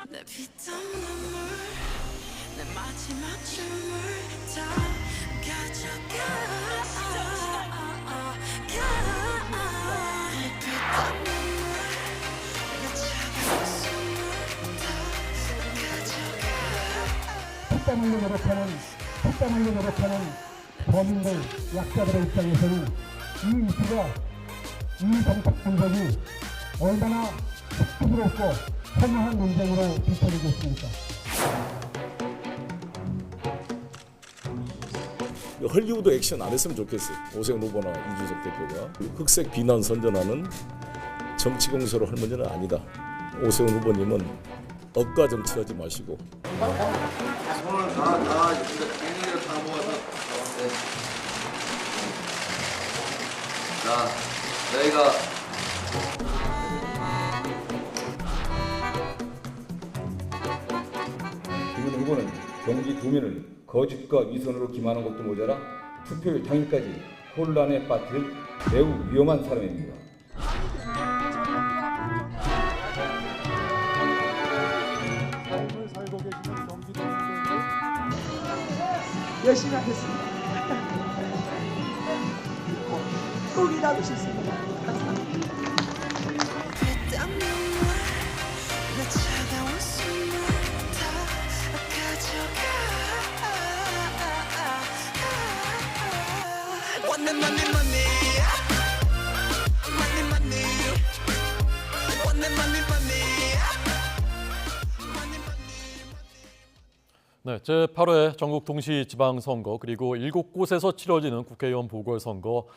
내 피땀 눈물 내 마지막 춤을 다 가져가 내 피땀 눈물 내가 차가운 숨을 다 가져가 피땀 흘려 노력하는 범인들, 약자들의 입장에서는 이 이슈가, 이 정책 분석이 얼마나 특급스럽고 험한 논쟁으로 비춰지겠습니까? 헐리우드 액션 안 했으면 좋겠어요. 오세훈 후보나 이준석 대표가 흑색 비난 선전하는 정치 공세로 할 문제는 아니다. 오세훈 후보님은 억가 정치하지 마시고. 오늘 다 비행기를 다 모아서 자 저희가 김은혜 후보는 경기 도민을 거짓과 위선으로 기만한 것도 모자라 투표일 당일까지 혼란에 빠뜨린 매우 위험한 사람입니다. 삶을 살고 계시는 경기도민들 열심히 하겠습니다. 꼭 일하고 싶습니다. 감사합니다. 피땀 눈물 내 차가운 숨을 다 가져가 One money money money money One money money money money 네, 제8회 전국 동시지방선거 그리고 7곳에서 치러지는 국회의원 보궐선거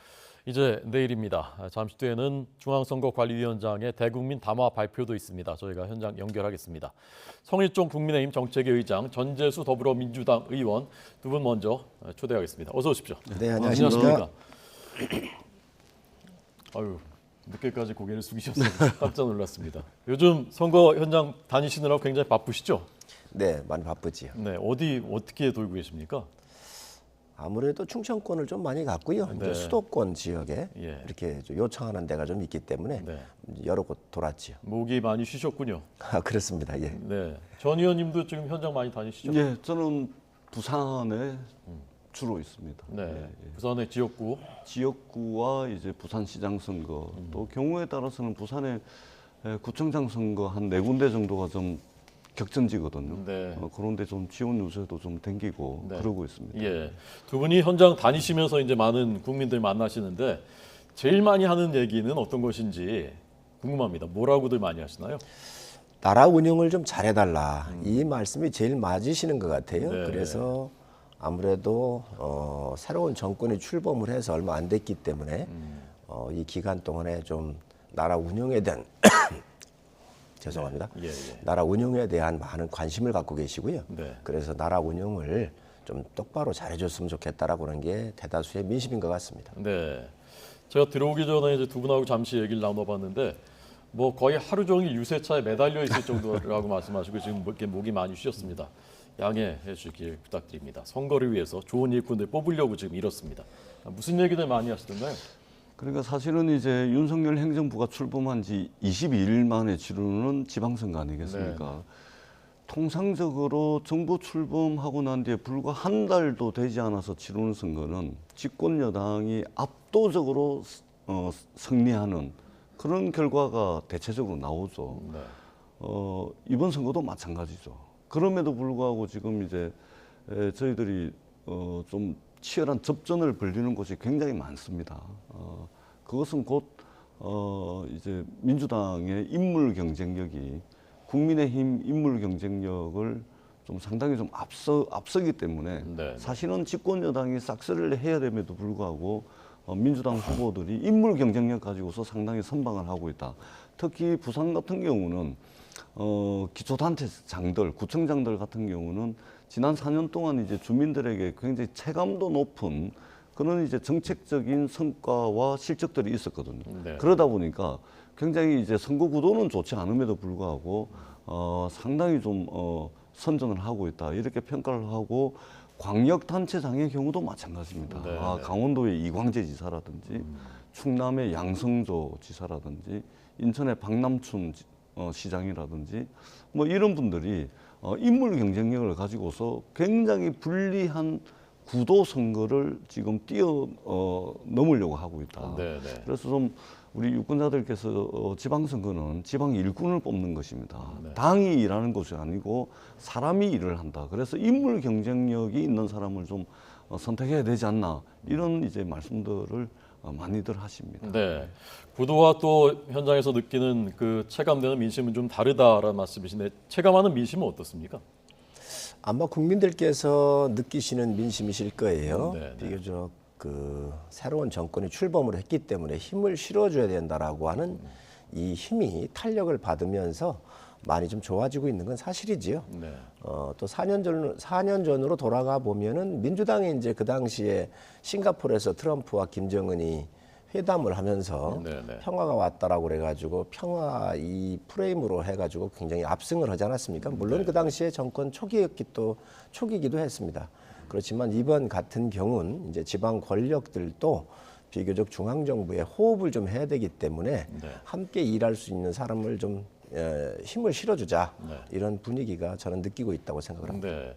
이제 내일입니다. 잠시 뒤에는 중앙선거관리위원장의 대국민 담화 발표도 있습니다. 저희가 현장 연결하겠습니다. 성일종 국민의힘 정책위 의장, 전재수 더불어민주당 의원 두 분 먼저 초대하겠습니다. 어서 오십시오. 네, 안녕하십니까. 아유, 늦게까지 고개를 숙이셨어요. 깜짝 놀랐습니다. 요즘 선거 현장 다니시느라고 굉장히 바쁘시죠? 네, 많이 바쁘지요. 네, 어떻게 돌고 계십니까? 아무래도 충청권을 좀 많이 갔고요. 네. 이제 수도권 지역에 예. 이렇게 좀 요청하는 데가 좀 있기 때문에 네. 여러 곳 돌았지요. 목이 많이 쉬셨군요. 아, 그렇습니다. 예. 네, 전 의원님도 지금 현장 많이 다니시죠? 예, 저는 부산에 주로 있습니다. 네, 예. 부산의 지역구. 지역구와 이제 부산시장 선거, 또 경우에 따라서는 부산의 구청장 선거 한 4군데 정도가 좀 격전지거든요. 네. 그런데 좀 지원 요새도 좀 댕기고 네. 그러고 있습니다. 예, 두 분이 현장 다니시면서 이제 많은 국민들 만나시는데 제일 많이 하는 얘기는 어떤 것인지 궁금합니다. 뭐라고들 많이 하시나요? 나라 운영을 좀 잘해달라. 이 말씀이 제일 맞으시는 것 같아요. 네. 그래서 아무래도 새로운 정권이 출범을 해서 얼마 안 됐기 때문에 이 기간 동안에 좀 나라 운영에 대한 죄송합니다. 예, 예. 나라 운영에 대한 많은 관심을 갖고 계시고요. 네. 그래서 나라 운영을 좀 똑바로 잘해줬으면 좋겠다라고 하는 게 대다수의 민심인 것 같습니다. 네, 제가 들어오기 전에 이제 두 분하고 잠시 얘기를 나눠봤는데 뭐 거의 하루 종일 유세차에 매달려 있을 정도라고 말씀하시고 지금 이렇게 목이 많이 쉬셨습니다. 양해해 주길 부탁드립니다. 선거를 위해서 좋은 일꾼들 뽑으려고 지금 이렇습니다. 무슨 얘기들 많이 하시던가요? 그러니까 사실은 이제 윤석열 행정부가 출범한 지 22일 만에 치르는 지방선거 아니겠습니까? 네. 통상적으로 정부 출범하고 난 뒤에 불과 한 달도 되지 않아서 치르는 선거는 집권 여당이 압도적으로 승리하는 그런 결과가 대체적으로 나오죠. 네. 이번 선거도 마찬가지죠. 그럼에도 불구하고 지금 이제 저희들이 좀 치열한 접전을 벌이는 곳이 굉장히 많습니다. 그것은 곧 이제 민주당의 인물 경쟁력이 국민의힘 인물 경쟁력을 좀 상당히 좀 앞서기 때문에 네. 사실은 집권 여당이 싹쓸이를 해야 됨에도 불구하고 민주당 후보들이 인물 경쟁력 가지고서 상당히 선방을 하고 있다. 특히 부산 같은 경우는 기초단체장들, 구청장들 같은 경우는 지난 4년 동안 이제 주민들에게 굉장히 체감도 높은 그런 이제 정책적인 성과와 실적들이 있었거든요. 네. 그러다 보니까 굉장히 이제 선거 구도는 좋지 않음에도 불구하고 상당히 좀 선전을 하고 있다 이렇게 평가를 하고 광역단체장의 경우도 마찬가지입니다. 네, 네. 강원도의 이광재 지사라든지 충남의 양성조 지사라든지 인천의 박남춘 시장이라든지 뭐 이런 분들이 인물 경쟁력을 가지고서 굉장히 불리한 구도 선거를 지금 넘으려고 하고 있다. 네네. 그래서 좀 우리 유권자들께서 지방선거는 지방 일꾼을 뽑는 것입니다. 당이 일하는 것이 아니고 사람이 일을 한다. 그래서 인물 경쟁력이 있는 사람을 좀 선택해야 되지 않나 이런 이제 말씀들을 많이들 하십니다. 네. 구도와 또 현장에서 느끼는 그 체감되는 민심은 좀 다르다라는 말씀이신데 체감하는 민심은 어떻습니까? 아마 국민들께서 느끼시는 민심이실 거예요. 네, 네. 비교적 그 새로운 정권이 출범을 했기 때문에 힘을 실어줘야 된다라고 하는 이 힘이 탄력을 받으면서 많이 좀 좋아지고 있는 건 사실이지요. 네. 또 4년 전으로 돌아가 보면은 민주당이 이제 그 당시에 싱가포르에서 트럼프와 김정은이 회담을 하면서 네네. 평화가 왔다라고 그래가지고 평화 이 프레임으로 해가지고 굉장히 압승을 하지 않았습니까? 물론 그 당시에 정권 초기이기도 했습니다. 그렇지만 이번 같은 경우는 이제 지방 권력들도 비교적 중앙 정부에 호흡을 좀 해야 되기 때문에 함께 일할 수 있는 사람을 좀 힘을 실어주자 이런 분위기가 저는 느끼고 있다고 생각을 합니다. 네.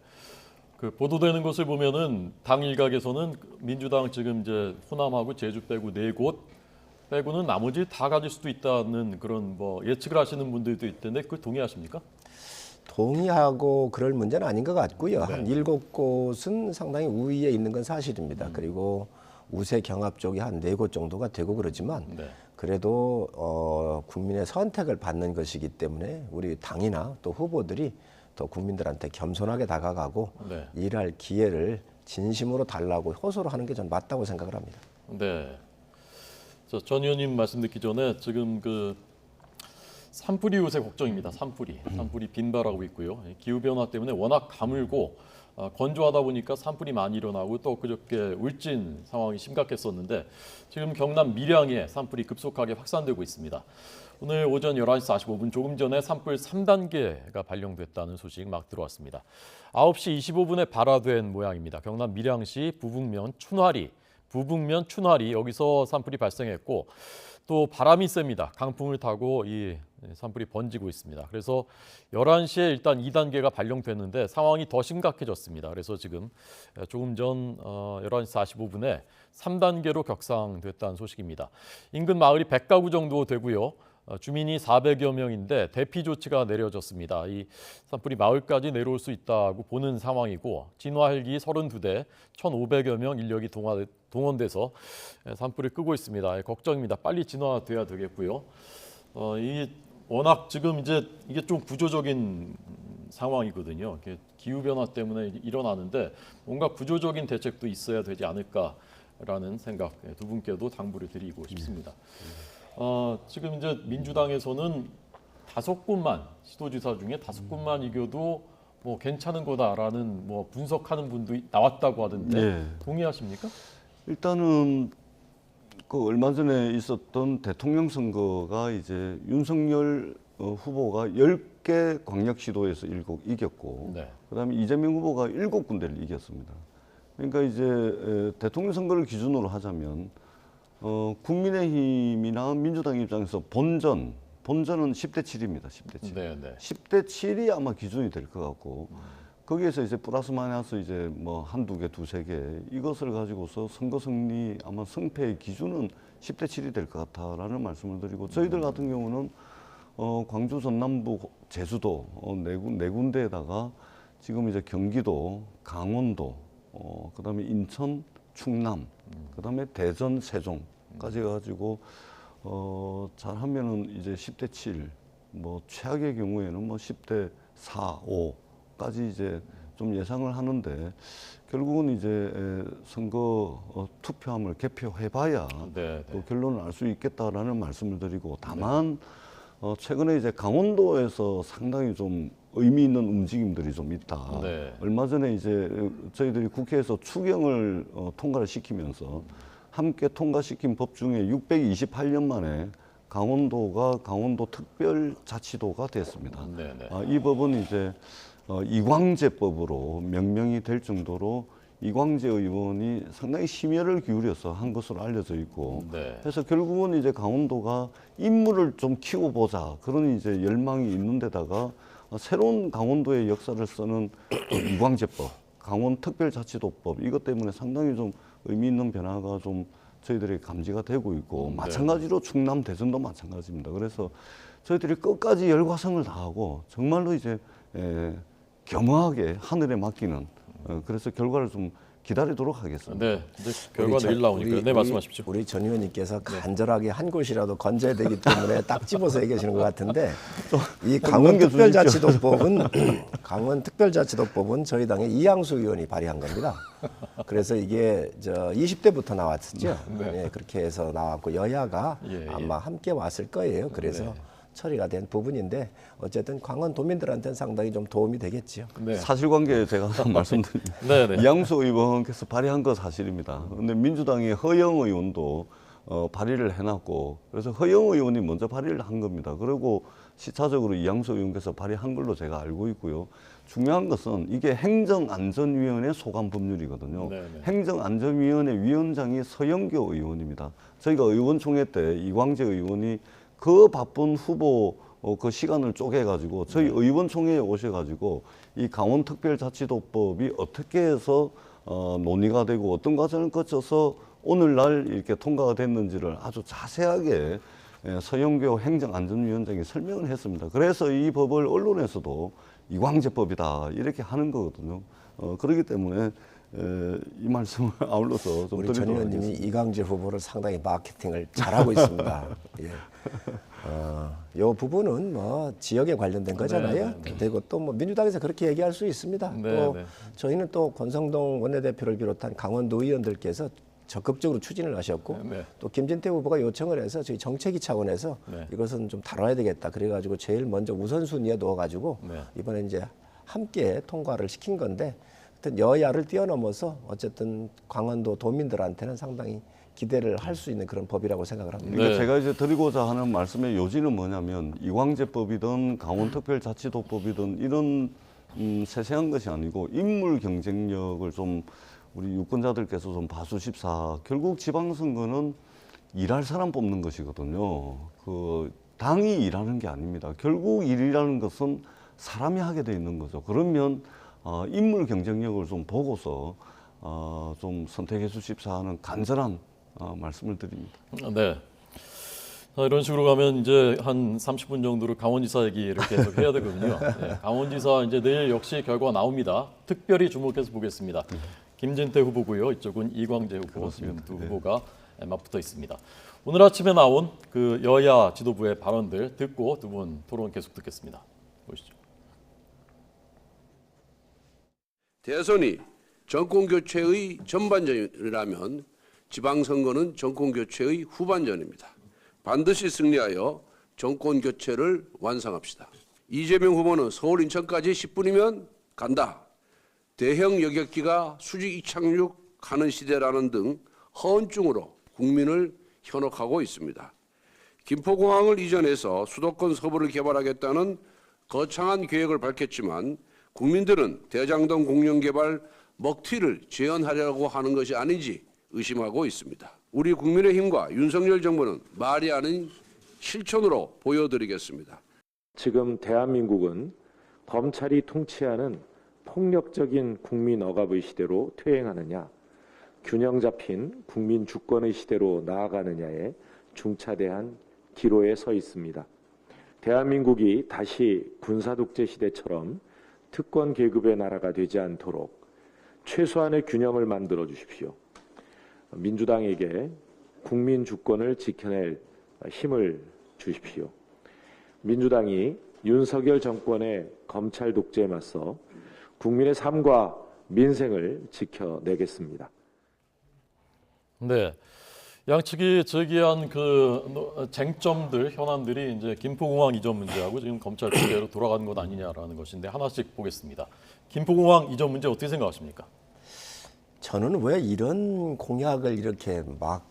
그 보도되는 것을 보면은 당 일각에서는 민주당 지금 이제 호남하고 제주 빼고 4곳 빼고는 나머지 다 가질 수도 있다는 그런 뭐 예측을 하시는 분들도 있던데 그 동의하십니까? 동의하고 그럴 문제는 아닌 것 같고요. 한 7곳은 상당히 우위에 있는 건 사실입니다. 그리고 우세 경합 쪽이 한 4곳 정도가 되고 그러지만 그래도 국민의 선택을 받는 것이기 때문에 우리 당이나 또 후보들이 더 국민들한테 겸손하게 다가가고 일할 기회를 진심으로 달라고 호소를 하는 게 전 맞다고 생각을 합니다. 네. 전 의원님 말씀 듣기 전에 지금 그 산불이 요새 걱정입니다. 산불이 빈발하고 있고요. 기후 변화 때문에 워낙 가물고 건조하다 보니까 산불이 많이 일어나고 또 그저께 울진 상황이 심각했었는데 지금 경남 밀양에 산불이 급속하게 확산되고 있습니다. 오늘 오전 11시 45분 조금 전에 산불 3단계가 발령됐다는 소식 막 들어왔습니다. 9시 25분에 발화된 모양입니다. 경남 밀양시 부북면 춘화리 여기서 산불이 발생했고 또 바람이 셉니다. 강풍을 타고 이 산불이 번지고 있습니다. 그래서 11시에 일단 2단계가 발령됐는데 상황이 더 심각해졌습니다. 그래서 지금 조금 전 11시 45분에 3단계로 격상됐다는 소식입니다. 인근 마을이 100가구 정도 되고요. 주민이 400여 명인데 대피 조치가 내려졌습니다. 이 산불이 마을까지 내려올 수 있다고 보는 상황이고 진화 헬기 32대 1,500여 명 인력이 동원돼서 산불을 끄고 있습니다. 걱정입니다. 빨리 진화돼야 되겠고요. 이 워낙 지금 이제 이게 좀 구조적인 상황이거든요. 기후 변화 때문에 일어나는데 뭔가 구조적인 대책도 있어야 되지 않을까라는 생각 두 분께도 당부를 드리고 싶습니다. 지금 이제 민주당에서는 5곳만 시도지사 중에 5곳만 이겨도 뭐 괜찮은 거다라는 뭐 분석하는 분도 나왔다고 하던데 동의하십니까? 일단은 그 얼마 전에 있었던 대통령 선거가 이제 윤석열 후보가 10개 광역시도에서 7 이겼고 그다음에 이재명 후보가 7군데를 이겼습니다. 그러니까 이제 대통령 선거를 기준으로 하자면 국민의힘이나 민주당 입장에서 본전은 10대 7입니다. 10대 7. 10대 7이 아마 기준이 될 것 같고 거기에서 이제 플러스 마이너스 이제 뭐 한두 개, 두세 개 이것을 가지고서 선거 승리 아마 승패의 기준은 10대 7이 될 것 같다라는 말씀을 드리고 저희들 같은 경우는 광주, 전남부, 제주도 네 군데에다가 지금 이제 경기도, 강원도, 그다음에 인천, 충남, 그다음에 대전, 세종까지 해가지고 잘하면은 이제 10대 7, 뭐 최악의 경우에는 뭐 10대 4, 5까지 이제 좀 예상을 하는데 결국은 이제 선거 투표함을 개표해봐야 또 결론을 알 수 있겠다라는 말씀을 드리고 다만 최근에 이제 강원도에서 상당히 좀 의미 있는 움직임들이 좀 있다. 얼마 전에 이제 저희들이 국회에서 추경을 통과를 시키면서 함께 통과시킨 법 중에 628년 만에 강원도가 강원도 특별자치도가 됐습니다. 이 법은 이제 이광제법으로 명명이 될 정도로 이광재 의원이 상당히 심혈을 기울여서 한 것으로 알려져 있고, 네. 그래서 결국은 이제 강원도가 인물을 좀 키워보자 그런 이제 열망이 있는 데다가 새로운 강원도의 역사를 쓰는 이광재법, 강원특별자치도법 이것 때문에 상당히 좀 의미 있는 변화가 좀 저희들이 감지가 되고 있고, 마찬가지로 충남 대전도 마찬가지입니다. 그래서 저희들이 끝까지 열과성을 다하고 정말로 이제 겸허하게 하늘에 맡기는 그래서 결과를 좀 기다리도록 하겠습니다. 네, 이제 결과 내일 나오니까요. 네, 말씀하십시오. 우리 전 의원님께서 간절하게 한 곳이라도 건져야 되기 때문에 딱 집어서 얘기하시는 것 같은데 이 강원특별자치도법은 저희 당의 이양수 의원이 발의한 겁니다. 그래서 이게 20대부터 나왔었죠. 네, 그렇게 해서 나왔고 여야가 아마 함께 왔을 거예요. 그래서 처리가 된 부분인데 어쨌든 강원도민들한테는 상당히 좀 도움이 되겠죠. 네. 사실관계 제가 말씀드립니다. 이양수 의원께서 발의한 거 사실입니다. 그런데 민주당의 허영 의원도 발의를 해놨고, 그래서 허영 의원이 먼저 발의를 한 겁니다. 그리고 시차적으로 이양수 의원께서 발의한 걸로 제가 알고 있고요. 중요한 것은 이게 행정안전위원회 소관 법률이거든요. 행정안전위원회 위원장이 서영교 의원입니다. 저희가 의원총회 때 이광재 의원이 그 바쁜 후보 그 시간을 쪼개가지고 저희 의원총회에 오셔가지고 이 강원특별자치도법이 어떻게 해서 논의가 되고 어떤 과정을 거쳐서 오늘날 이렇게 통과가 됐는지를 아주 자세하게 서영교 행정안전위원장이 설명을 했습니다. 그래서 이 법을 언론에서도 이광재법이다 이렇게 하는 거거든요. 그렇기 때문에 이 말씀을 아울러서 좀 우리 전 의원님이 이광재 후보를 상당히 마케팅을 잘하고 있습니다. 예. 요 부분은 뭐 지역에 관련된 거잖아요. 그리고 또 뭐 민주당에서 그렇게 얘기할 수 있습니다. 또 저희는 또 권성동 원내대표를 비롯한 강원도 의원들께서 적극적으로 추진을 하셨고 또 김진태 후보가 요청을 해서 저희 정책위 차원에서 이것은 좀 다뤄야 되겠다. 그래가지고 제일 먼저 우선순위에 넣어가지고 이번에 이제 함께 통과를 시킨 건데 여야를 뛰어넘어서 어쨌든 강원도 도민들한테는 상당히 기대를 할 수 있는 그런 법이라고 생각을 합니다. 그러니까 제가 이제 드리고자 하는 말씀의 요지는 뭐냐면 이광재법이든 강원특별자치도법이든 이런 세세한 것이 아니고 인물 경쟁력을 좀 우리 유권자들께서 좀 봐주십사. 결국 지방선거는 일할 사람 뽑는 것이거든요. 그 당이 일하는 게 아닙니다. 결국 일이라는 것은 사람이 하게 돼 있는 거죠. 그러면 인물 경쟁력을 좀 보고서 좀 선택해 주십사 하는 간절한 말씀을 드립니다. 네. 자, 이런 식으로 가면 이제 한 30분 정도로 강원지사 얘기를 계속 해야 되거든요. 네, 강원지사 이제 내일 역시 결과 나옵니다. 특별히 주목해서 보겠습니다. 김진태 후보고요. 이쪽은 이광재 후보, 지금 두 후보가 맞붙어 있습니다. 오늘 아침에 나온 그 여야 지도부의 발언들 듣고 두 분 토론 계속 듣겠습니다. 보시죠. 대선이 정권교체의 전반전이라면 지방선거는 정권교체의 후반전입니다. 반드시 승리하여 정권교체를 완성합시다. 이재명 후보는 서울 인천까지 10분이면 간다. 대형 여객기가 수직 이착륙하는 시대라는 등 허언증으로 국민을 현혹하고 있습니다. 김포공항을 이전해서 수도권 서부를 개발하겠다는 거창한 계획을 밝혔지만 국민들은 대장동 공영개발 먹튀를 재현하려고 하는 것이 아닌지 의심하고 있습니다. 우리 국민의힘과 윤석열 정부는 말이 아닌 실천으로 보여드리겠습니다. 지금 대한민국은 검찰이 통치하는 폭력적인 국민 억압의 시대로 퇴행하느냐, 균형 잡힌 국민 주권의 시대로 나아가느냐에 중차대한 기로에 서 있습니다. 대한민국이 다시 군사독재 시대처럼 특권 계급의 나라가 되지 않도록 최소한의 균형을 만들어 주십시오. 민주당에게 국민 주권을 지켜낼 힘을 주십시오. 민주당이 윤석열 정권의 검찰 독재에 맞서 국민의 삶과 민생을 지켜내겠습니다. 네, 양측이 제기한 그 쟁점들, 현안들이 이제 김포공항 이전 문제하고 지금 검찰 독재로 돌아가는 것 아니냐라는 것인데 하나씩 보겠습니다. 김포공항 이전 문제 어떻게 생각하십니까? 저는 왜 이런 공약을 이렇게 막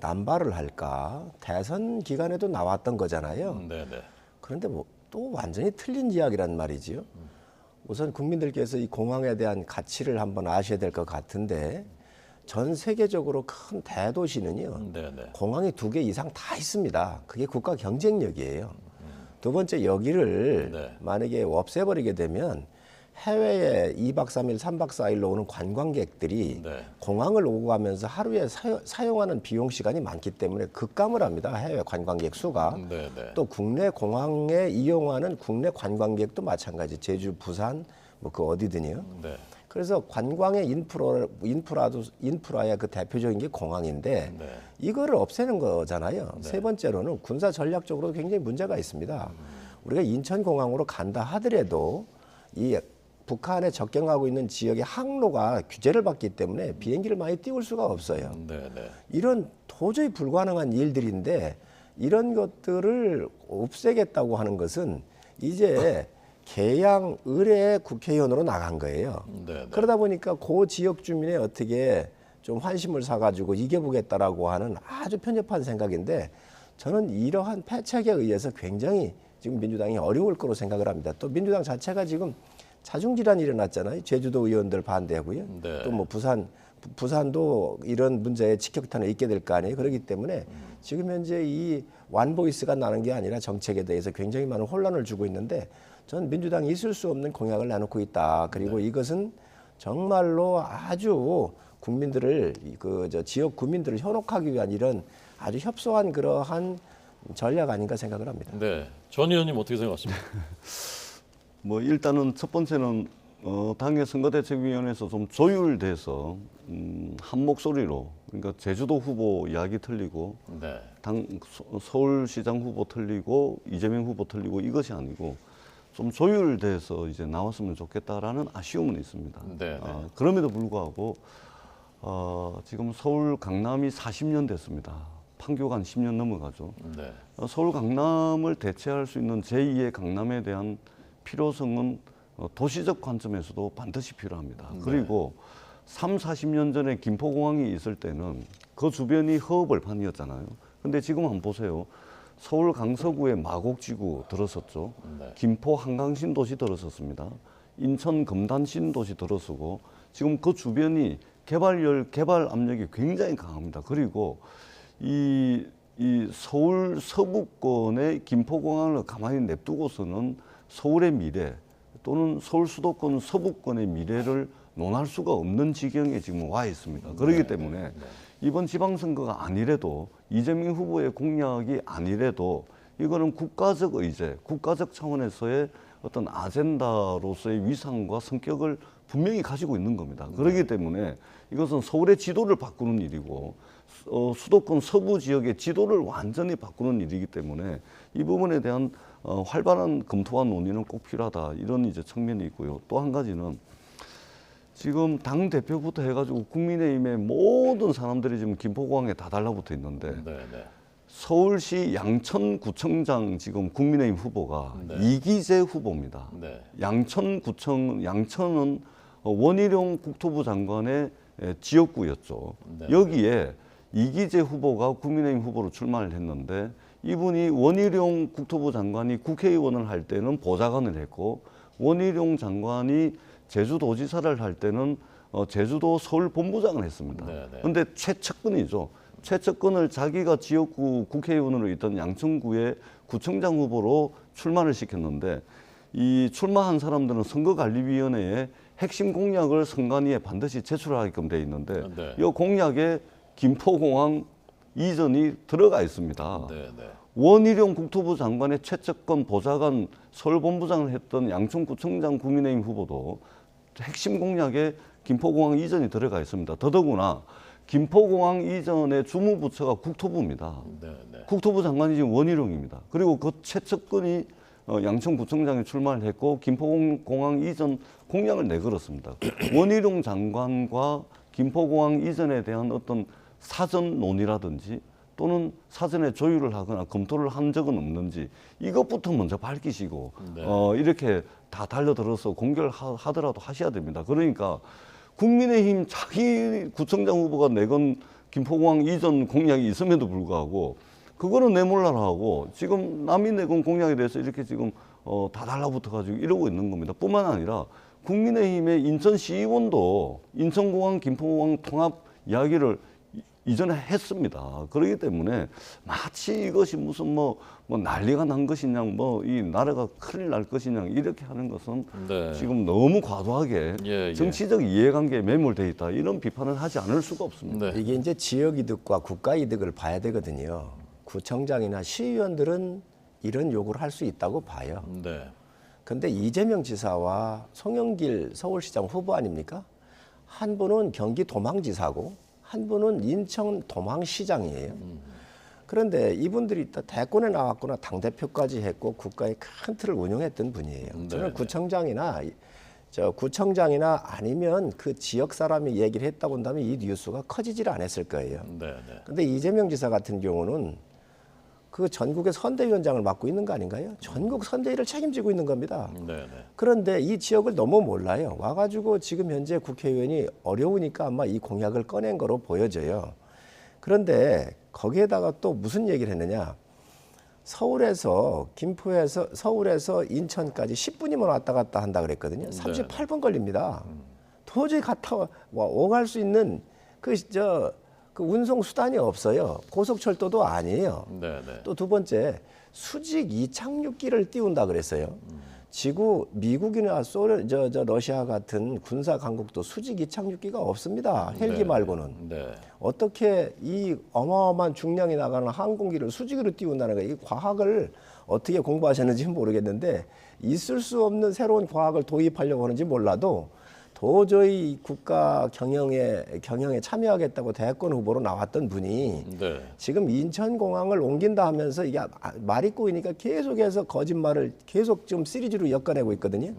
남발을 할까? 대선 기간에도 나왔던 거잖아요. 그런데 뭐 또 완전히 틀린 이야기란 말이지요. 우선 국민들께서 이 공항에 대한 가치를 한번 아셔야 될 것 같은데 전 세계적으로 큰 대도시는요. 공항이 2개 이상 다 있습니다. 그게 국가 경쟁력이에요. 두 번째 여기를 만약에 없애버리게 되면 해외에 2박 3일, 3박 4일로 오는 관광객들이 공항을 오고 가면서 하루에 사용하는 비용 시간이 많기 때문에 급감을 합니다. 해외 관광객 수가. 또 국내 공항에 이용하는 국내 관광객도 마찬가지. 제주, 부산, 뭐 그 어디든요. 그래서 관광의 인프라의 그 대표적인 게 공항인데 이거를 없애는 거잖아요. 세 번째로는 군사 전략적으로 굉장히 문제가 있습니다. 우리가 인천공항으로 간다 하더라도 이 북한에 접경하고 있는 지역의 항로가 규제를 받기 때문에 비행기를 많이 띄울 수가 없어요. 이런 도저히 불가능한 일들인데 이런 것들을 없애겠다고 하는 것은 이제 개양 의뢰 국회의원으로 나간 거예요. 그러다 보니까 그 지역 주민의 어떻게 좀 환심을 사가지고 이겨보겠다라고 하는 아주 편협한 생각인데 저는 이러한 패착에 의해서 굉장히 지금 민주당이 어려울 거로 생각을 합니다. 또 민주당 자체가 지금 자중질환이 일어났잖아요. 제주도 의원들 반대하고요. 또 뭐 부산도 이런 문제에 직격탄을 입게 될 거 아니에요. 그렇기 때문에 지금 현재 이 완보이스가 나는 게 아니라 정책에 대해서 굉장히 많은 혼란을 주고 있는데 저는 민주당이 있을 수 없는 공약을 내놓고 있다. 그리고 이것은 정말로 아주 국민들을 지역 구민들을 현혹하기 위한 이런 아주 협소한 그러한 전략 아닌가 생각을 합니다. 전 의원님 어떻게 생각하십니까? 뭐 일단은 첫 번째는 당의 선거대책위원회에서 좀 조율돼서 한 목소리로 그러니까 제주도 후보 이야기 틀리고 서울시장 후보 틀리고 이재명 후보 틀리고 이것이 아니고 좀 조율돼서 이제 나왔으면 좋겠다라는 아쉬움은 있습니다. 그럼에도 불구하고 지금 서울 강남이 40년 됐습니다. 판교가 한 10년 넘어가죠. 서울 강남을 대체할 수 있는 제2의 강남에 대한 필요성은 도시적 관점에서도 반드시 필요합니다. 그리고 40년 전에 김포공항이 있을 때는 그 주변이 허허벌판이었잖아요. 근데 지금 한번 보세요. 서울 강서구의 마곡지구 들어섰죠. 김포 한강신도시 들어섰습니다. 인천 금단신도시 들어서고 지금 그 주변이 개발 압력이 굉장히 강합니다. 그리고 이 서울 서부권의 김포공항을 가만히 냅두고서는 서울의 미래 또는 서울 수도권 서부권의 미래를 논할 수가 없는 지경에 지금 와 있습니다. 그렇기 때문에 이번 지방선거가 아니래도 이재명 후보의 공약이 아니래도 이거는 국가적 의제, 국가적 차원에서의 어떤 아젠다로서의 위상과 성격을 분명히 가지고 있는 겁니다. 그렇기 때문에 이것은 서울의 지도를 바꾸는 일이고 수도권 서부 지역의 지도를 완전히 바꾸는 일이기 때문에 이 부분에 대한 활발한 검토와 논의는 꼭 필요하다. 이런 이제 측면이 있고요. 또 한 가지는 지금 당 대표부터 해가지고 국민의힘의 모든 사람들이 지금 김포공항에 다 달라붙어 있는데 서울시 양천구청장 지금 국민의힘 후보가 이기재 후보입니다. 양천은 원희룡 국토부 장관의 지역구였죠. 여기에 이기재 후보가 국민의힘 후보로 출마를 했는데 이분이 원희룡 국토부 장관이 국회의원을 할 때는 보좌관을 했고 원희룡 장관이 제주도지사를 할 때는 제주도 서울본부장을 했습니다. 그런데 최측근이죠. 최측근을 자기가 지역구 국회의원으로 있던 양천구의 구청장 후보로 출마를 시켰는데 이 출마한 사람들은 선거관리위원회에 핵심 공약을 선관위에 반드시 제출하게끔 돼 있는데 이 공약에 김포공항 이전이 들어가 있습니다. 원희룡 국토부 장관의 최측근 보좌관 서울본부장을 했던 양천구청장 국민의힘 후보도 핵심 공약에 김포공항 이전이 들어가 있습니다. 더더구나 김포공항 이전의 주무부처가 국토부입니다. 국토부 장관이 지금 원희룡입니다. 그리고 그 최측근이 양천구청장에 출마를 했고 김포공항 이전 공약을 내걸었습니다. 원희룡 장관과 김포공항 이전에 대한 어떤 사전 논의라든지 또는 사전에 조율을 하거나 검토를 한 적은 없는지 이것부터 먼저 밝히시고 이렇게 다 달려들어서 공개를 하더라도 하셔야 됩니다. 그러니까 국민의힘 자기 구청장 후보가 내건 김포공항 이전 공약이 있음에도 불구하고 그거는 내몰라라 하고 지금 남이 내건 공약에 대해서 이렇게 지금 다 달라붙어가지고 이러고 있는 겁니다. 뿐만 아니라 국민의힘의 인천시의원도 인천공항, 김포공항 통합 이야기를 이전에 했습니다. 그렇기 때문에 마치 이것이 무슨 뭐 난리가 난 것이냐, 뭐 이 나라가 큰일 날 것이냐 이렇게 하는 것은 네. 지금 너무 과도하게 예. 정치적 이해관계에 매몰돼 있다 이런 비판을 하지 않을 수가 없습니다. 네. 이게 이제 지역 이득과 국가 이득을 봐야 되거든요. 구청장이나 시의원들은 이런 요구를 할 수 있다고 봐요. 네. 근데 이재명 지사와 송영길 서울시장 후보 아닙니까? 한 분은 경기 도망지사고 한 분은 인천 도망시장이에요. 그런데 이분들이 대권에 나왔거나 당대표까지 했고 국가의 큰 틀을 운영했던 분이에요. 저는 구청장이나 아니면 그 지역 사람이 얘기를 했다 본다면 이 뉴스가 커지질 않았을 거예요. 그런데 이재명 지사 같은 경우는 그 전국의 선대위원장을 맡고 있는 거 아닌가요? 전국 선대위를 책임지고 있는 겁니다. 그런데 이 지역을 너무 몰라요. 와가지고 지금 현재 국회의원이 어려우니까 아마 이 공약을 꺼낸 거로 보여져요. 그런데 거기에다가 또 무슨 얘기를 했느냐. 서울에서 인천까지 10분이면 왔다 갔다 한다 그랬거든요. 38분 걸립니다. 도저히 갔다 오갈 수 있는 그 운송 수단이 없어요. 고속철도도 아니에요. 또 두 번째, 수직 이착륙기를 띄운다 그랬어요. 미국이나 러시아 같은 군사 강국도 수직 이착륙기가 없습니다. 헬기 말고는. 어떻게 이 어마어마한 중량이 나가는 항공기를 수직으로 띄운다는 거예요. 이 과학을 어떻게 공부하셨는지 모르겠는데 있을 수 없는 새로운 과학을 도입하려고 하는지 몰라도 도저히 국가 경영에 참여하겠다고 대권 후보로 나왔던 분이 지금 인천공항을 옮긴다 하면서 이게 말이 꼬이니까 계속해서 거짓말을 계속 좀 시리즈로 엮어내고 있거든요.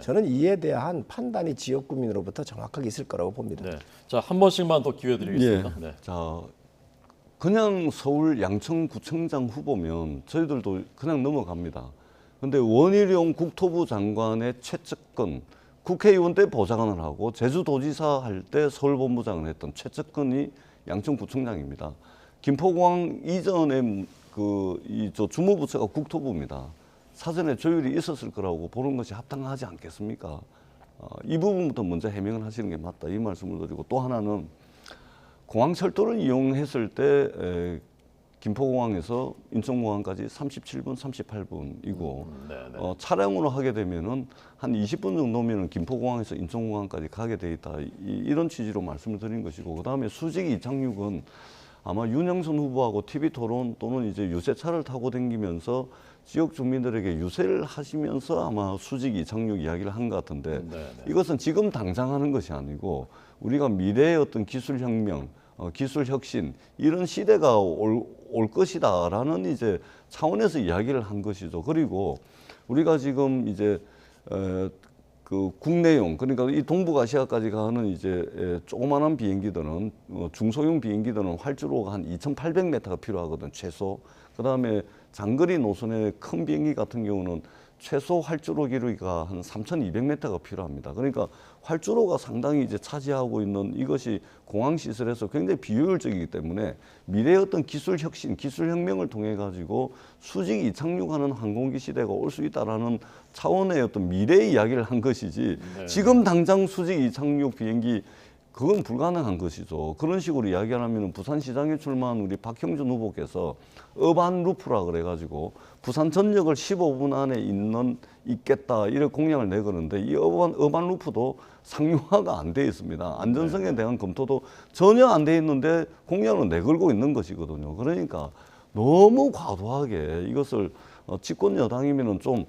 저는 이에 대한 판단이 지역구민으로부터 정확하게 있을 거라고 봅니다. 자, 한 번씩만 더 기회 드리겠습니다. 자, 그냥 서울 양천구청장 후보면 저희들도 그냥 넘어갑니다. 그런데 원희룡 국토부 장관의 최측근, 국회의원 때 보좌관을 하고 제주도지사 할 때 서울본부장을 했던 최측근이 양천구청장입니다. 김포공항 이전에 주무부처가 국토부입니다. 사전에 조율이 있었을 거라고 보는 것이 합당하지 않겠습니까? 이 부분부터 먼저 해명을 하시는 게 맞다 이 말씀을 드리고, 또 하나는 공항철도를 이용했을 때 김포공항에서 인천공항까지 37분, 38분이고 차량으로 하게 되면은 한 20분 정도면은 김포공항에서 인천공항까지 가게 돼 있다. 이런 취지로 말씀을 드린 것이고, 그다음에 수직 이착륙은 아마 윤영선 후보하고 TV 토론 또는 이제 유세차를 타고 다니면서 지역 주민들에게 유세를 하시면서 아마 수직 이착륙 이야기를 한 것 같은데 이것은 지금 당장 하는 것이 아니고 우리가 미래의 어떤 기술혁명, 기술 혁신 이런 시대가 올 것이다라는 이제 차원에서 이야기를 한 것이죠. 그리고 우리가 지금 이제 그 국내용, 그러니까 이 동북아시아까지 가는 이제 조그마한 비행기들은 중소형 비행기들은 활주로가 한 2,800m가 필요하거든 최소. 그다음에 장거리 노선의 큰 비행기 같은 경우는 최소 활주로 길이가 한 3,200m가 필요합니다. 그러니까 활주로가 상당히 이제 차지하고 있는 이것이 공항 시설에서 굉장히 비효율적이기 때문에 미래의 어떤 기술 혁신, 기술 혁명을 통해 가지고 수직 이착륙하는 항공기 시대가 올 수 있다라는 차원의 어떤 미래의 이야기를 한 것이지 지금 당장 수직 이착륙 비행기 그건 불가능한 것이죠. 그런 식으로 이야기하면 부산시장에 출마한 우리 박형준 후보께서 어반 루프라 그래가지고 부산 전역을 15분 안에 있겠다 이런 공약을 내거는데 이 어반 루프도 상용화가 안 돼 있습니다. 안전성에 대한 검토도 전혀 안 돼 있는데 공약을 내걸고 있는 것이거든요. 그러니까 너무 과도하게 이것을 집권 여당이면은 좀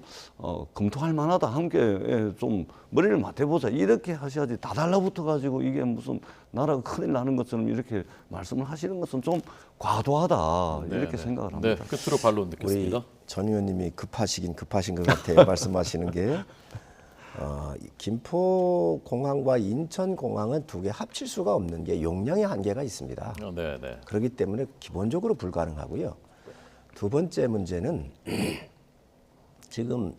검토할 만하다, 함께 좀 머리를 맞대보자 이렇게 하셔야지 다 달라붙어 가지고 이게 무슨 나라가 큰일 나는 것처럼 이렇게 말씀을 하시는 것은 좀 과도하다 이렇게 생각을 합니다. 끝으로 반론 듣겠습니다. 우리 전 의원님이 급하신 것 같아요. 말씀하시는 게 김포공항과 인천공항은 두 개 합칠 수가 없는 게 용량의 한계가 있습니다. 그렇기 때문에 기본적으로 불가능하고요. 두 번째 문제는 지금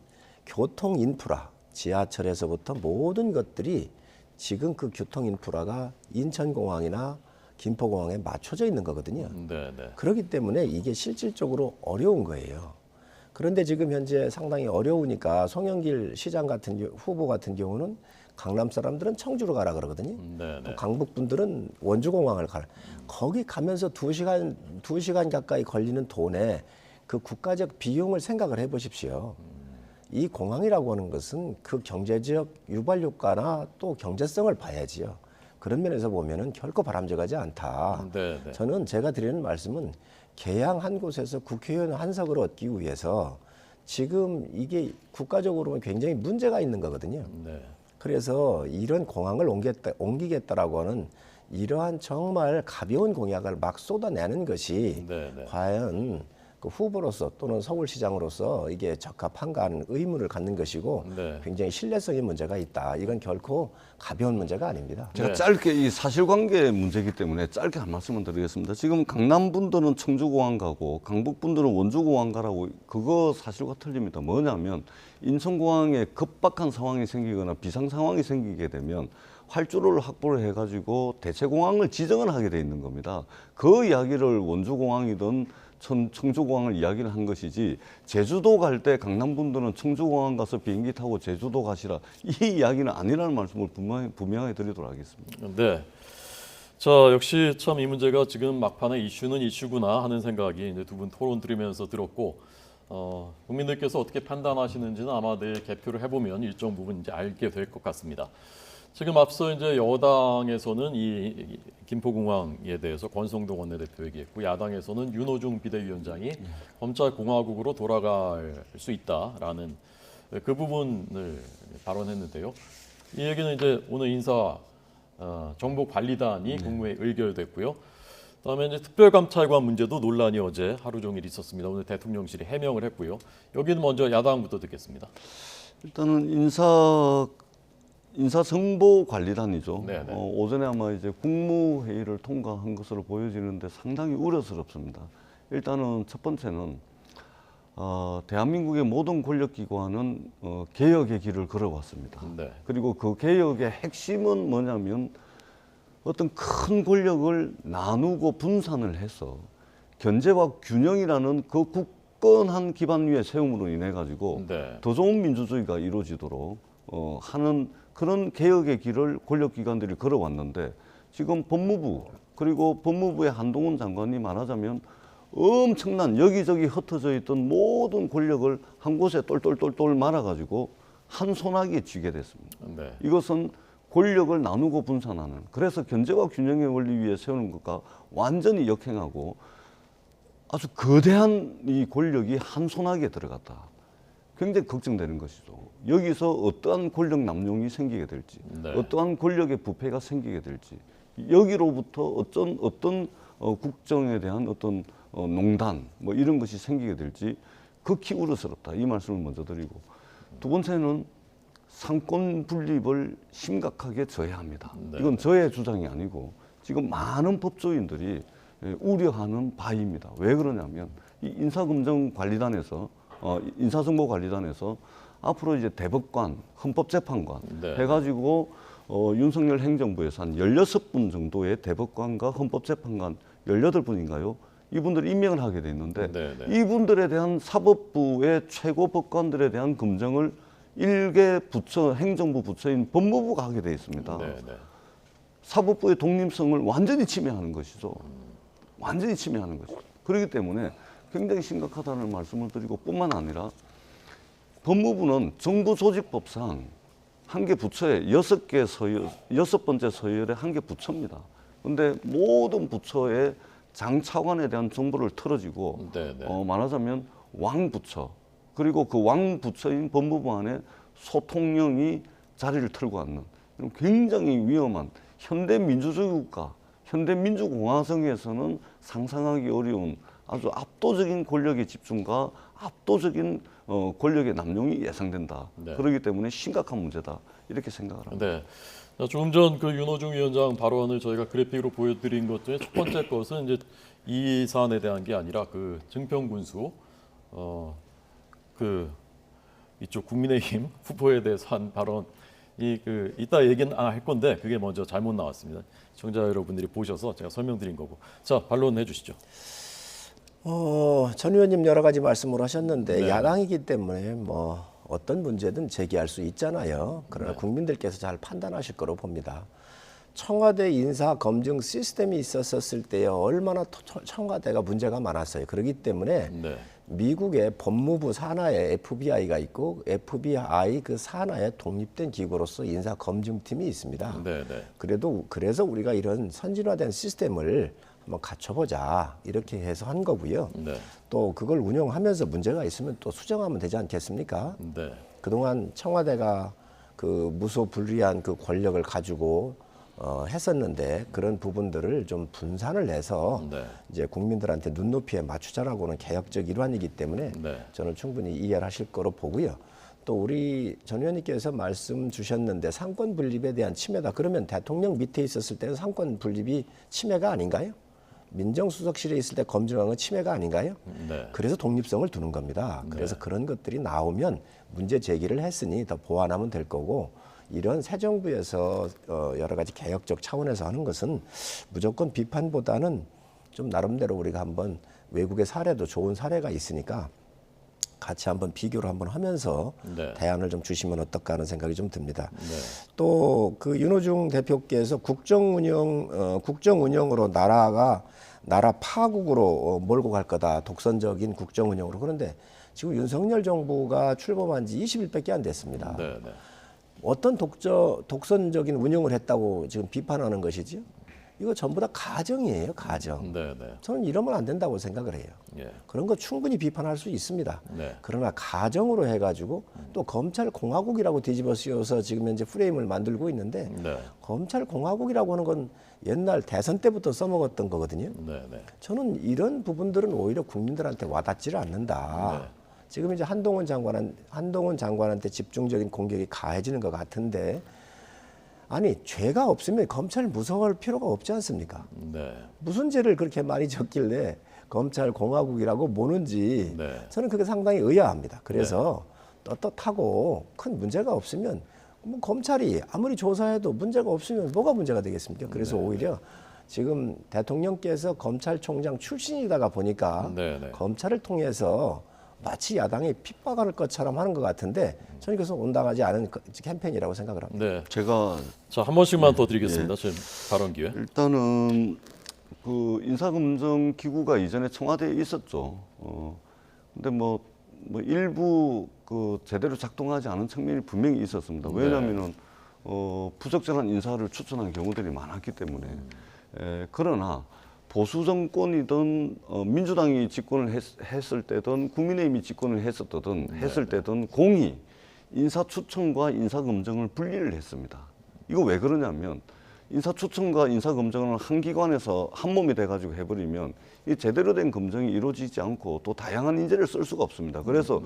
교통 인프라, 지하철에서부터 모든 것들이 지금 그 교통 인프라가 인천공항이나 김포공항에 맞춰져 있는 거거든요. 그렇기 때문에 이게 실질적으로 어려운 거예요. 그런데 지금 현재 상당히 어려우니까 송영길 시장 같은 후보 같은 경우는 강남 사람들은 청주로 가라 그러거든요. 또 강북 분들은 원주공항을 가라. 거기 가면서 2시간 가까이 걸리는 돈에 그 국가적 비용을 생각을 해보십시오. 이 공항이라고 하는 것은 그 경제적 유발 효과나 또 경제성을 봐야지요. 그런 면에서 보면은 결코 바람직하지 않다. 저는 제가 드리는 말씀은 개항 한 곳에서 국회의원 한석을 얻기 위해서 지금 이게 국가적으로 굉장히 문제가 있는 거거든요. 그래서 이런 공항을 옮기겠다라고 하는 이러한 정말 가벼운 공약을 막 쏟아내는 것이 과연 그 후보로서 또는 서울시장으로서 이게 적합한가 하는 의문을 갖는 것이고 굉장히 신뢰성의 문제가 있다. 이건 결코 가벼운 문제가 아닙니다. 제가 짧게 이 사실관계 문제이기 때문에 짧게 한 말씀을 드리겠습니다. 지금 강남 분들은 청주공항 가고 강북 분들은 원주공항 가라고 그거 사실과 틀립니다. 뭐냐면 인천공항에 급박한 상황이 생기거나 비상 상황이 생기게 되면 활주로를 확보를 해가지고 대체공항을 지정을 하게 돼 있는 겁니다. 그 이야기를 원주공항이든 청주공항을 이야기를 한 것이지 제주도 갈 때 강남 분들은 청주공항 가서 비행기 타고 제주도 가시라 이 이야기는 아니라는 말씀을 분명하게 드리도록 하겠습니다. 네. 자, 역시 참 이 문제가 지금 막판에 이슈는 이슈구나 하는 생각이 이제 두 분 토론 들으면서 들었고 국민들께서 어떻게 판단하시는지는 아마 내일 개표를 해보면 일정 부분 이제 알게 될 것 같습니다. 지금 앞서 이제 여당에서는 이 김포공항에 대해서 권성동 원내대표 얘기했고 야당에서는 윤호중 비대위원장이 검찰공화국으로 돌아갈 수 있다라는 그 부분을 발언했는데요. 이 얘기는 이제 오늘 인사 정보관리단이 국무회에 의결됐고요. 그다음에 이제 특별감찰관 문제도 논란이 어제 하루 종일 있었습니다. 오늘 대통령실이 해명을 했고요. 여기는 먼저 야당부터 듣겠습니다. 일단은 인사정보관리단이죠. 오전에 아마 이제 국무회의를 통과한 것으로 보여지는데 상당히 우려스럽습니다. 일단은 첫 번째는 대한민국의 모든 권력기관은 개혁의 길을 걸어왔습니다. 그리고 그 개혁의 핵심은 뭐냐면 어떤 큰 권력을 나누고 분산을 해서 견제와 균형이라는 그 굳건한 기반 위에 세움으로 인해 가지고 더 좋은 민주주의가 이루어지도록 하는 그런 개혁의 길을 권력기관들이 걸어왔는데 지금 법무부 그리고 법무부의 한동훈 장관이 말하자면 엄청난 여기저기 흩어져 있던 모든 권력을 한 곳에 똘똘똘똘 말아가지고 한 손아귀에 쥐게 됐습니다. 이것은 권력을 나누고 분산하는 그래서 견제와 균형의 원리 위에 세우는 것과 완전히 역행하고 아주 거대한 이 권력이 한 손아귀에 들어갔다. 굉장히 걱정되는 것이죠. 여기서 어떠한 권력 남용이 생기게 될지, 어떠한 권력의 부패가 생기게 될지, 여기로부터 어떤 국정에 대한 어떤 농단 뭐 이런 것이 생기게 될지 극히 우려스럽다. 이 말씀을 먼저 드리고 두 번째는 상권 분립을 심각하게 저해합니다. 이건 저의 주장이 아니고 지금 많은 법조인들이 우려하는 바입니다. 왜 그러냐면 이 인사정보관리단에서 앞으로 이제 대법관, 헌법재판관 해가지고 윤석열 행정부에서 한 16분 정도의 대법관과 헌법재판관 18분인가요? 이분들이 임명을 하게 돼 있는데 이분들에 대한 사법부의 최고 법관들에 대한 검증을 일개 부처, 행정부 부처인 법무부가 하게 돼 있습니다. 사법부의 독립성을 완전히 침해하는 것이죠. 완전히 침해하는 것이죠. 그렇기 때문에 굉장히 심각하다는 말씀을 드리고 뿐만 아니라 법무부는 정부조직법상 한 개 부처에 6번째 서열의 한 개 부처입니다. 그런데 모든 부처의 장 차관에 대한 정보를 털어지고 말하자면 왕부처 그리고 그 왕부처인 법무부 안에 소통령이 자리를 털고 앉는 굉장히 위험한 현대 민주주의 국가, 현대 민주공화정에서는 상상하기 어려운 아주 압도적인 권력의 집중과 압도적인 권력의 남용이 예상된다. 그렇기 때문에 심각한 문제다. 이렇게 생각을 합니다. 조금 전 그 윤호중 위원장 발언을 저희가 그래픽으로 보여드린 것 중에 첫 번째 것은 이제 이 사안에 대한 게 아니라 그 증평군수 그 이쪽 국민의힘 후보에 대해서 한 발언 이따 얘기는 할 건데 그게 먼저 잘못 나왔습니다. 시청자 여러분들이 보셔서 제가 설명드린 거고 자 반론해 주시죠. 전 의원님 여러 가지 말씀을 하셨는데 네. 야당이기 때문에 뭐 어떤 문제든 제기할 수 있잖아요. 그러나 국민들께서 잘 판단하실 거로 봅니다. 청와대 인사 검증 시스템이 있었을 때에 얼마나 청와대가 문제가 많았어요. 그렇기 때문에 미국의 법무부 산하에 FBI가 있고 FBI 그 산하에 독립된 기구로서 인사 검증팀이 있습니다. 그래서 우리가 이런 선진화된 시스템을 한번 갖춰보자 이렇게 해서 한 거고요. 또 그걸 운영하면서 문제가 있으면 또 수정하면 되지 않겠습니까? 그동안 청와대가 그 무소불위한 그 권력을 가지고 했었는데 그런 부분들을 좀 분산을 해서 이제 국민들한테 눈높이에 맞추자라고는 개혁적 일환이기 때문에 저는 충분히 이해를 하실 거로 보고요. 또 우리 전 의원님께서 말씀 주셨는데 상권 분립에 대한 침해다. 그러면 대통령 밑에 있었을 때는 상권 분립이 침해가 아닌가요? 민정수석실에 있을 때 검증한 건 침해가 아닌가요? 그래서 독립성을 두는 겁니다. 그래서 그런 것들이 나오면 문제 제기를 했으니 더 보완하면 될 거고 이런 새 정부에서 여러 가지 개혁적 차원에서 하는 것은 무조건 비판보다는 좀 나름대로 우리가 한번 외국의 사례도 좋은 사례가 있으니까 같이 한번 비교를 한번 하면서 대안을 좀 주시면 어떨까 하는 생각이 좀 듭니다. 또 그 윤호중 대표께서 국정 운영으로 나라 파국으로 몰고 갈 거다. 독선적인 국정 운영으로. 그런데 지금 윤석열 정부가 출범한 지 20일밖에 안 됐습니다. 어떤 독선적인 운영을 했다고 지금 비판하는 것이죠? 이거 전부 다 가정이에요, 가정. 저는 이러면 안 된다고 생각을 해요. 그런 거 충분히 비판할 수 있습니다. 그러나 가정으로 해가지고 또 검찰공화국이라고 뒤집어 씌워서 지금 현재 프레임을 만들고 있는데 검찰공화국이라고 하는 건 옛날 대선 때부터 써먹었던 거거든요. 저는 이런 부분들은 오히려 국민들한테 와닿지를 않는다. 지금 이제 한동훈 장관한테 집중적인 공격이 가해지는 것 같은데 아니 죄가 없으면 검찰 무서워할 필요가 없지 않습니까? 무슨 죄를 그렇게 많이 졌길래 검찰 공화국이라고 모는지 저는 그게 상당히 의아합니다. 그래서 떳떳하고 큰 문제가 없으면 뭐 검찰이 아무리 조사해도 문제가 없으면 뭐가 문제가 되겠습니까? 그래서 오히려 지금 대통령께서 검찰총장 출신이다가 보니까 검찰을 통해서 마치 야당이 핍박할 것처럼 하는 것 같은데 저는 그래서 온당하지 않은 캠페인이라고 생각을 합니다. 제가 한 번씩만 더 드리겠습니다. 지금 발언 기회. 일단은 그 인사검증 기구가 이전에 청와대에 있었죠. 근데 뭐 일부 그 제대로 작동하지 않은 측면이 분명히 있었습니다. 왜냐하면은 부적절한 인사를 추천한 경우들이 많았기 때문에. 그러나 보수 정권이든 민주당이 집권을 했을 때든 국민의힘이 집권을 했을 때든 공히 인사 추천과 인사 검증을 분리를 했습니다. 이거 왜 그러냐면 인사 추천과 인사 검증을 한 기관에서 한 몸이 돼가지고 해버리면 이 제대로 된 검증이 이루어지지 않고 또 다양한 인재를 쓸 수가 없습니다. 그래서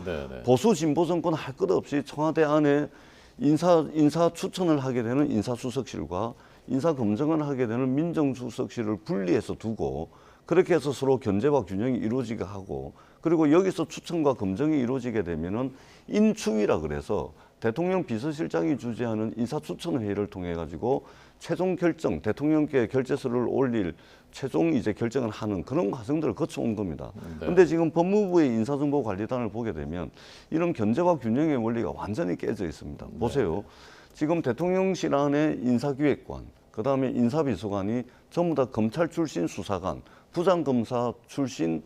보수 진보 정권 할 것 없이 청와대 안에 인사 추천을 하게 되는 인사수석실과 인사 검증을 하게 되는 민정수석실을 분리해서 두고 그렇게 해서 서로 견제와 균형이 이루어지게 하고 그리고 여기서 추천과 검증이 이루어지게 되면은 인추위라 그래서 대통령 비서실장이 주재하는 인사추천회의를 통해 가지고 최종 결정, 대통령께 결재서를 올릴 최종 이제 결정을 하는 그런 과정들을 거쳐온 겁니다. 그런데 지금 법무부의 인사정보관리단을 보게 되면 이런 견제와 균형의 원리가 완전히 깨져 있습니다. 보세요. 지금 대통령실 안에 인사기획관, 그 다음에 인사비서관이 전부 다 검찰 출신 수사관, 부장검사 출신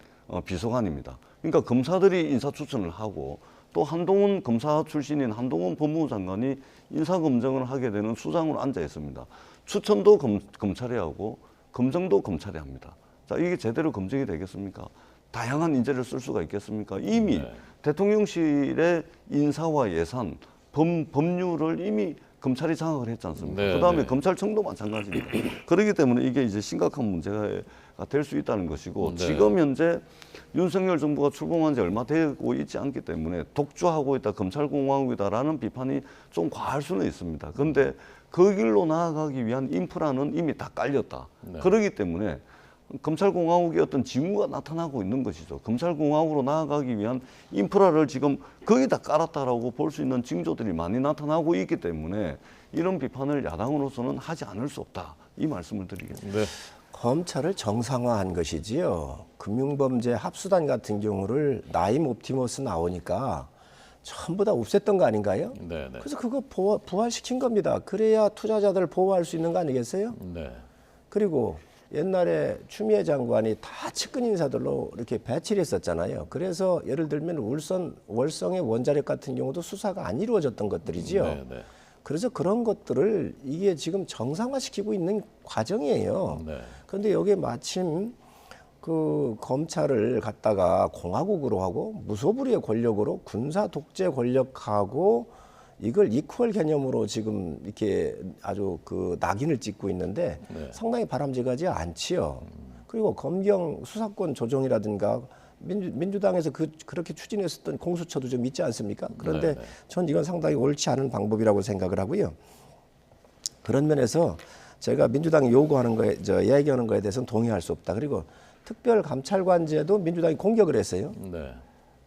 비서관입니다. 그러니까 검사들이 인사추천을 하고 또 한동훈 검사 출신인 한동훈 법무부 장관이 인사검증을 하게 되는 수장으로 앉아 있습니다. 추천도 검찰이 하고 검증도 검찰이 합니다. 자, 이게 제대로 검증이 되겠습니까? 다양한 인재를 쓸 수가 있겠습니까? 이미 대통령실의 인사와 예산, 법률을 이미 검찰이 장악을 했지 않습니까? 그다음에 검찰청도 마찬가지입니다. 그렇기 때문에 이게 이제 심각한 문제가 될 수 있다는 것이고 지금 현재 윤석열 정부가 출범한 지 얼마 되고 있지 않기 때문에 독주하고 있다, 검찰공화국이다라는 비판이 좀 과할 수는 있습니다. 그런데 그 길로 나아가기 위한 인프라는 이미 다 깔렸다. 그렇기 때문에 검찰공화국의 어떤 징후가 나타나고 있는 것이죠. 검찰공화국으로 나아가기 위한 인프라를 지금 거기다 깔았다라고 볼 수 있는 징조들이 많이 나타나고 있기 때문에 이런 비판을 야당으로서는 하지 않을 수 없다. 이 말씀을 드리겠습니다. 검찰을 정상화한 것이지요. 금융범죄 합수단 같은 경우를 나임 옵티머스 나오니까 전부 다 없앴던 거 아닌가요? 네, 네. 그래서 그거 부활시킨 겁니다. 그래야 투자자들을 보호할 수 있는 거 아니겠어요? 네. 그리고 옛날에 추미애 장관이 다 측근 인사들로 이렇게 배치를 했었잖아요. 그래서 예를 들면 월성의 원자력 같은 경우도 수사가 안 이루어졌던 것들이지요. 네, 네. 그래서 그런 것들을 이게 지금 정상화시키고 있는 과정이에요. 네. 그런데 여기에 마침 그 검찰을 갖다가 공화국으로 하고 무소불위의 권력으로 군사 독재 권력하고 이걸 이퀄 개념으로 지금 이렇게 아주 그 낙인을 찍고 있는데 네. 상당히 바람직하지 않지요. 그리고 검경 수사권 조정이라든가 민주당에서 그렇게 추진했었던 공수처도 좀 있지 않습니까? 그런데 네, 네. 전 이건 상당히 옳지 않은 방법이라고 생각을 하고요. 그런 면에서 제가 민주당이 요구하는 거에 이야기하는 거에 대해서는 동의할 수 없다. 그리고 특별감찰관제도 민주당이 공격을 했어요. 네.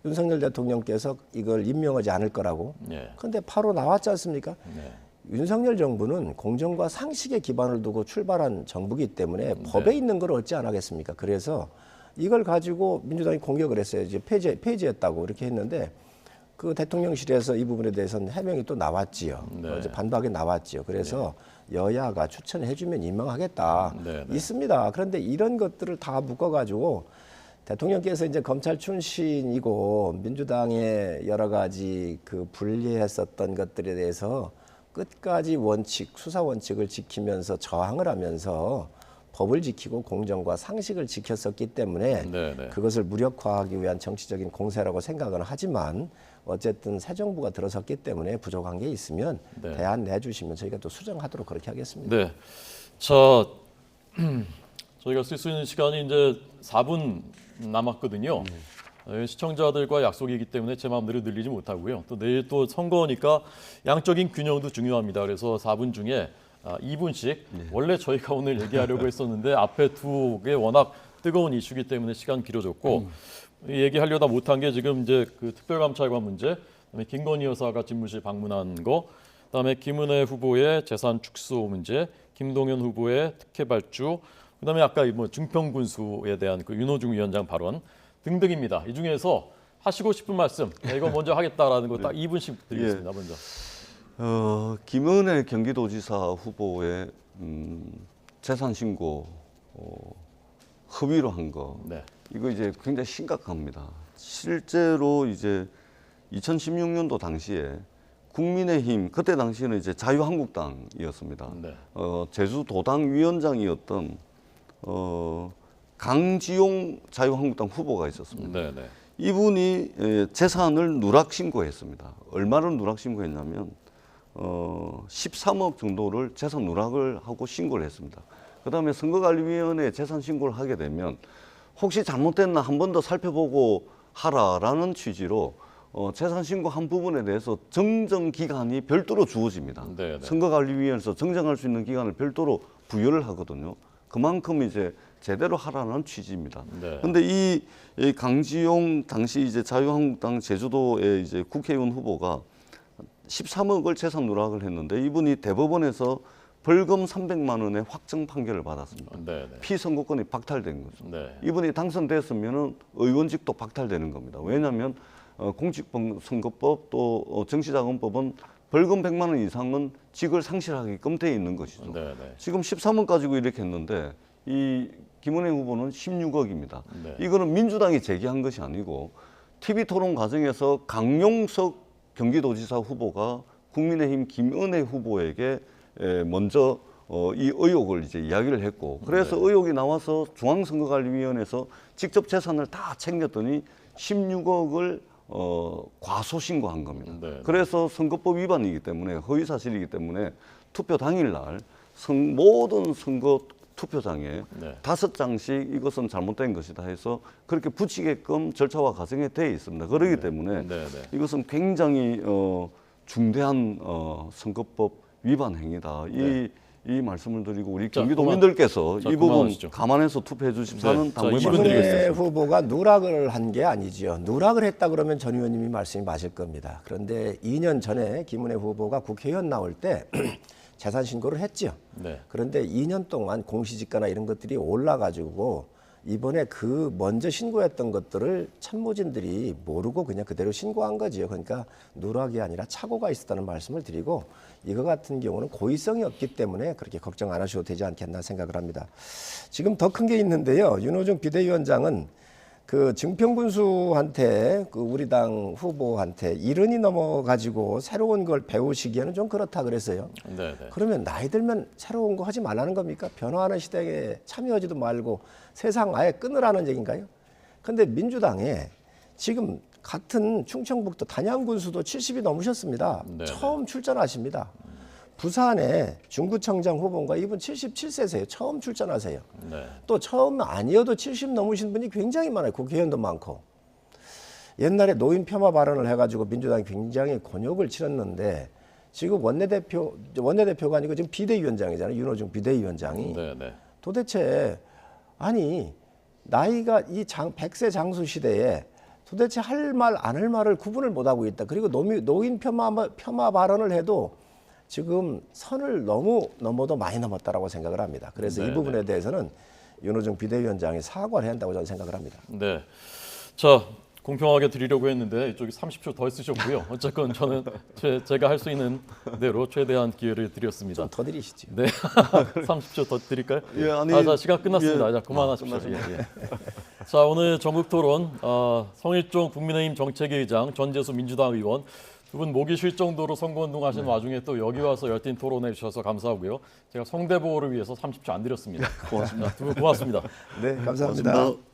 윤석열 대통령께서 이걸 임명하지 않을 거라고. 네. 그런데 바로 나왔지 않습니까? 네. 윤석열 정부는 공정과 상식에 기반을 두고 출발한 정부이기 때문에 법에 있는 걸 어찌 안 하겠습니까? 그래서 이걸 가지고 민주당이 공격을 했어요. 이제 폐지했다고 이렇게 했는데 그 대통령실에서 이 부분에 대해서는 해명이 또 나왔지요. 네. 이제 반박이 나왔지요. 그래서 여야가 추천해주면 임명하겠다. 네, 네. 있습니다. 그런데 이런 것들을 다 묶어가지고 대통령께서 이제 검찰 출신이고 민주당의 여러 가지 그 불리했었던 것들에 대해서 끝까지 수사 원칙을 지키면서 저항을 하면서 법을 지키고 공정과 상식을 지켰었기 때문에 네, 네. 그것을 무력화하기 위한 정치적인 공세라고 생각은 하지만 어쨌든 새 정부가 들어섰기 때문에 부족한 게 있으면 네. 대안 내주시면 저희가 또 수정하도록 그렇게 하겠습니다. 네. 자, 저희가 쓸 수 있는 시간이 이제 4분 남았거든요. 시청자들과 약속이기 때문에 제 마음대로 늘리지 못하고요. 또 내일 또 선거니까 양적인 균형도 중요합니다. 그래서 4분 중에 2분씩 원래 저희가 오늘 얘기하려고 했었는데 앞에 두 개 워낙 뜨거운 이슈이기 때문에 시간 길어졌고 얘기하려다 못한 게 지금 이제 그 특별감찰관 문제, 그다음에 김건희 여사가 집무실 방문한 거, 그다음에 김은혜 후보의 재산 축소 문제, 김동연 후보의 특혜 발주, 그다음에 아까 뭐 중평군수에 대한 그 윤호중 위원장 발언 등등입니다. 이 중에서 하시고 싶은 말씀, 이거 먼저 하겠다라는 거 딱 2분씩 드리겠습니다. 먼저. 김은혜 경기도지사 후보의 재산 신고 허위로 한 거, 네. 이거 이제 굉장히 심각합니다. 실제로 이제 2016년도 당시에 국민의힘, 그때 당시에는 이제 자유한국당이었습니다. 네. 제주도당 위원장이었던 강지용 자유한국당 후보가 있었습니다. 네, 네. 이분이 재산을 누락 신고했습니다. 얼마를 누락 신고했냐면 13억 정도를 재산 누락을 하고 신고를 했습니다. 그다음에 선거관리위원회에 재산 신고를 하게 되면 혹시 잘못됐나 한 번 더 살펴보고 하라라는 취지로 재산 신고한 부분에 대해서 정정 기간이 별도로 주어집니다. 네, 네. 선거관리위원회에서 정정할 수 있는 기간을 별도로 부여를 하거든요. 그만큼 이제 제대로 하라는 취지입니다. 그런데 네. 이 강지용 당시 이제 자유한국당 제주도의 이제 국회의원 후보가 13억을 재산 누락을 했는데 이분이 대법원에서 벌금 300만 원의 확정 판결을 받았습니다. 네, 네. 피선거권이 박탈된 거죠. 네. 이분이 당선됐으면 의원직도 박탈되는 겁니다. 왜냐하면 공직선거법 또 정치자금법은 벌금 100만 원 이상은 직을 상실하게끔 돼 있는 것이죠. 네, 네. 지금 13억 가지고 이렇게 했는데 이 김은혜 후보는 16억입니다. 네. 이거는 민주당이 제기한 것이 아니고 TV토론 과정에서 강용석 경기도지사 후보가 국민의힘 김은혜 후보에게 먼저 이 의혹을 이제 이야기를 했고, 그래서 네. 의혹이 나와서 중앙선거관리위원회에서 직접 재산을 다 챙겼더니 16억을 과소신고한 겁니다. 네. 그래서 선거법 위반이기 때문에, 허위사실이기 때문에 투표 당일날 모든 선거 투표장에 네. 5장씩 이것은 잘못된 것이다 해서 그렇게 붙이게끔 절차와 과정에 되어 있습니다. 그렇기 때문에 네, 네. 이것은 굉장히 중대한 선거법 위반 행위다. 네. 이 말씀을 드리고 우리 자, 경기도민들께서 이 부분 그만하시죠. 감안해서 투표해 주십사는 네. 자, 당부의 이분 김은혜 말씀드리겠습니다. 후보가 누락을 한 게 아니지요. 누락을 했다 그러면 전 의원님이 말씀이 맞을 겁니다. 그런데 2년 전에 김은혜 후보가 국회의원 나올 때 재산 신고를 했죠. 네. 그런데 2년 동안 공시지가나 이런 것들이 올라가지고 이번에 그 먼저 신고했던 것들을 참모진들이 모르고 그냥 그대로 신고한 거지요. 그러니까 누락이 아니라 착오가 있었다는 말씀을 드리고 이거 같은 경우는 고의성이 없기 때문에 그렇게 걱정 안 하셔도 되지 않겠나 생각을 합니다. 지금 더 큰 게 있는데요. 윤호중 비대위원장은 그 증평군수한테 그 우리 당 후보한테 70이 넘어가지고 새로운 걸 배우시기에는 좀 그렇다 그랬어요. 네. 그러면 나이 들면 새로운 거 하지 말라는 겁니까? 변화하는 시대에 참여하지도 말고 세상 아예 끊으라는 얘기인가요? 근데 민주당에 지금 같은 충청북도 단양군수도 70이 넘으셨습니다. 네. 처음 출전하십니다. 부산에 중구청장 후보가 이분 77세세요. 처음 출전하세요. 네. 또 처음 아니어도 70 넘으신 분이 굉장히 많아요. 국회의원도 많고. 옛날에 노인 폄하 발언을 해가지고 민주당이 굉장히 곤욕을 치렀는데 지금 원내대표가 아니고 지금 비대위원장이잖아요. 윤호중 비대위원장이. 네. 도대체 아니 나이가 이 100세 장수 시대에 도대체 할 말 안 할 말을 구분을 못하고 있다. 그리고 노인 폄하 발언을 해도 지금 선을 너무 넘어도 많이 넘었다라고 생각을 합니다. 그래서 이 부분에 대해서는 윤호중 비대위원장이 사과를 해야 한다고 저는 생각을 합니다. 네. 자, 공평하게 드리려고 했는데 이쪽이 30초 더 쓰셨고요. 어쨌건 저는 제가 할 수 있는 대로 최대한 기회를 드렸습니다. 좀 더 드리시죠. 네. 30초 더 드릴까요? 예, 아니, 자, 시간 끝났습니다. 예. 자, 그만하십시오. 자, 오늘 전국 토론 성일종 국민의힘 정책위의장, 전재수 민주당 의원 두 분 목이 쉴 정도로 선거운동 하신 와중에 또 여기 와서 열띤 토론해 주셔서 감사하고요. 제가 성대보호를 위해서 30초 안 드렸습니다. 고맙습니다. 두 분 고맙습니다. 네, 감사합니다.